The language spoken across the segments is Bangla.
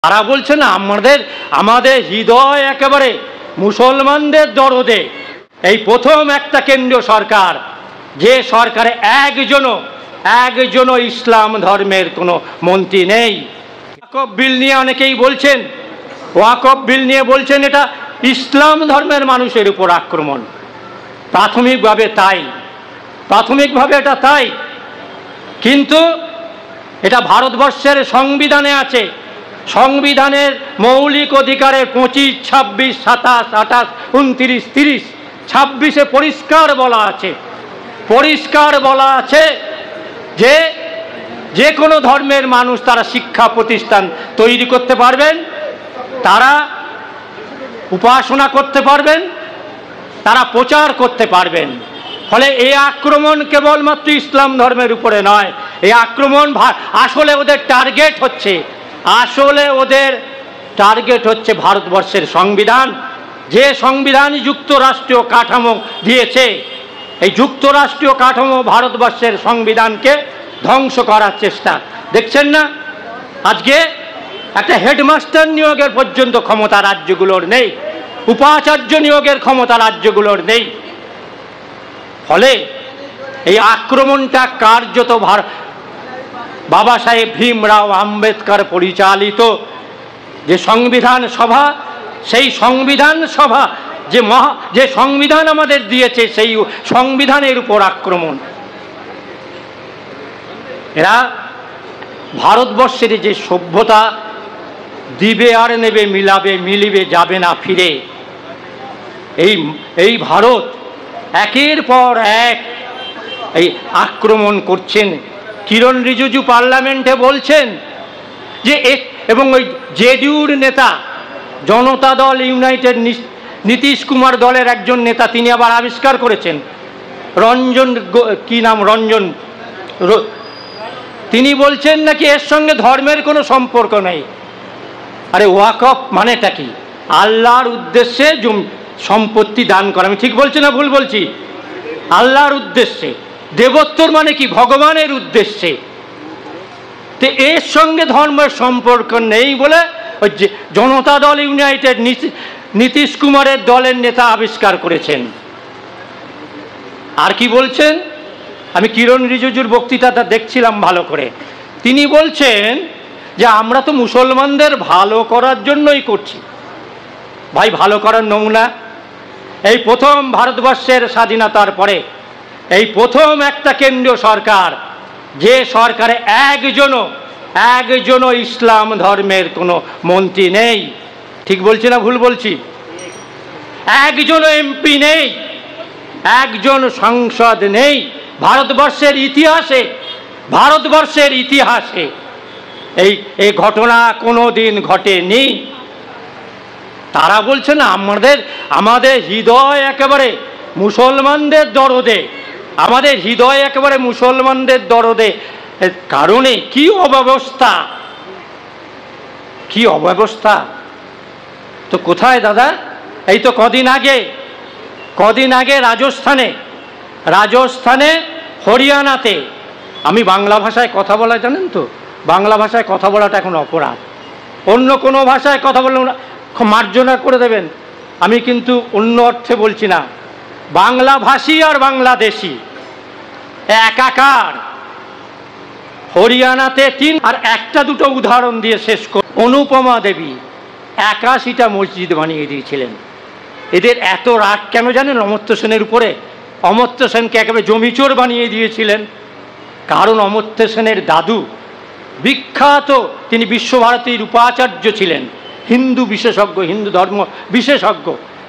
তারা বলছে না আমাদের হৃদয় একেবারে মুসলমানদের দরদে। এই প্রথম একটা কেন্দ্রীয় সরকার, যে সরকারে একজনও ইসলাম ধর্মের কোনো মন্ত্রী নেই। ওয়াকফ বিল নিয়ে অনেকেই বলছেন, ওয়াকফ বিল নিয়ে বলছেন এটা ইসলাম ধর্মের মানুষের উপর আক্রমণ। প্রাথমিকভাবে এটা তাই, কিন্তু এটা ভারতবর্ষের সংবিধানে আছে। সংবিধানের মৌলিক অধিকারের 25, 26, 27, 28, 29, 30, 26-এ পরিষ্কার বলা আছে যে কোনো ধর্মের মানুষ তারা শিক্ষা প্রতিষ্ঠান তৈরি করতে পারবেন, তারা উপাসনা করতে পারবেন, তারা প্রচার করতে পারবেন। ফলে এই আক্রমণ কেবলমাত্র ইসলাম ধর্মের উপরে নয়, এই আক্রমণ আসলে ওদের টার্গেট হচ্ছে ভারতবর্ষের সংবিধান। যে সংবিধান যুক্তরাষ্ট্রীয় কাঠামো দিয়েছে, এই যুক্তরাষ্ট্রীয় কাঠামো ভারতবর্ষের সংবিধানকে ধ্বংস করার চেষ্টা। দেখছেন না, আজকে একটা হেডমাস্টার নিয়োগের পর্যন্ত ক্ষমতা রাজ্যগুলোর নেই, উপাচার্য নিয়োগের ক্ষমতা রাজ্যগুলোর নেই। ফলে এই আক্রমণটা কার্যত বাবা সাহেব ভীমরাও আম্বেদকর পরিচালিত যে সংবিধান সভা, সেই সংবিধান সভা যে সংবিধান আমাদের দিয়েছে, সেই সংবিধানের উপর আক্রমণ। এরা ভারতবর্ষের যে সভ্যতা দিবে আর নেবে, মিলিবে যাবে না ফিরে, এই ভারত একের পর এক এই আক্রমণ করছেন। কিরণ রিজিজু পার্লামেন্টে বলছেন যে এবং ওই জেডিইউর নেতা, জনতা দল ইউনাইটেড নীতিশ কুমার দলের একজন নেতা, তিনি আবার আবিষ্কার করেছেন রঞ্জন, তিনি বলছেন নাকি এর সঙ্গে ধর্মের কোনো সম্পর্ক নেই। আরে ওয়াকফ মানেটা কি? আল্লাহর উদ্দেশ্যে সম্পত্তি দান করা। আমি ঠিক বলছি না ভুল বলছি? আল্লাহর উদ্দেশ্যে। দেবত্বর মানে কি? ভগবানের উদ্দেশ্যে। তো এর সঙ্গে ধর্মের সম্পর্ক নেই বলে ওই যে জনতা দল ইউনাইটেড নীতিশ কুমারের দলের নেতা আবিষ্কার করেছেন। আর কি বলছেন? আমি কিরণ রিজিজুর বক্তৃতাটা দেখছিলাম ভালো করে। তিনি বলছেন যে আমরা তো মুসলমানদের ভালো করার জন্যই করছি। ভাই, ভালো করার নমুনা এই প্রথম ভারতবর্ষের স্বাধীনতার পরে এই প্রথম একটা কেন্দ্রীয় সরকার, যে সরকারে একজনও ইসলাম ধর্মের কোনো মন্ত্রী নেই। ঠিক বলছি না ভুল বলছি? একজনও এমপি নেই, একজন সংসদ নেই। ভারতবর্ষের ইতিহাসে এই ঘটনা কোনোদিন ঘটেনি। তারা বলছে না আমাদের হৃদয় একেবারে মুসলমানদের দরদে, আমাদের হৃদয় একেবারে মুসলমানদের দরদে। কারণে কি অব্যবস্থা! তো কোথায় দাদা? এই তো কদিন আগে রাজস্থানে হরিয়ানাতে, আমি বাংলা ভাষায় কথা বলা, জানেন তো, বাংলা ভাষায় কথা বলাটা এখন অপরাধ। অন্য কোনো ভাষায় কথা বললে মার্জনা করে দেবেন, আমি কিন্তু অন্য অর্থে বলছি না। বাংলাভাষী আর বাংলাদেশি একাকার। হরিয়ানাতে আর একটা দুটো উদাহরণ দিয়ে শেষ কর। অনুপমা দেবী 81টা মসজিদ বানিয়ে দিয়েছিলেন। এদের এত রাগ কেন জানেন অমর্ত্য সেনের উপরে? অমর্ত্য সেনকে একেবারে জমিচোর বানিয়ে দিয়েছিলেন। কারণ অমর্ত্য সেনের দাদু বিখ্যাত, তিনি বিশ্বভারতীর উপাচার্য ছিলেন, হিন্দু বিশেষজ্ঞ, হিন্দু ধর্ম বিশেষজ্ঞ।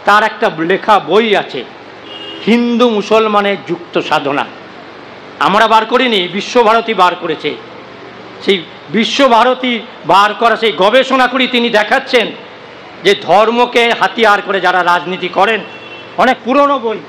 তার একটা লেখা বই আছে, হিন্দু মুসলমানের যুক্ত সাধনা। আমরা বার করিনি, বিশ্বভারতী বার করেছে। সেই বিশ্বভারতী বার করা সেই গবেষণা করি তিনি দেখাচ্ছেন যে ধর্মকে হাতিয়ার করে যারা রাজনীতি করেন, অনেক পুরনো বই,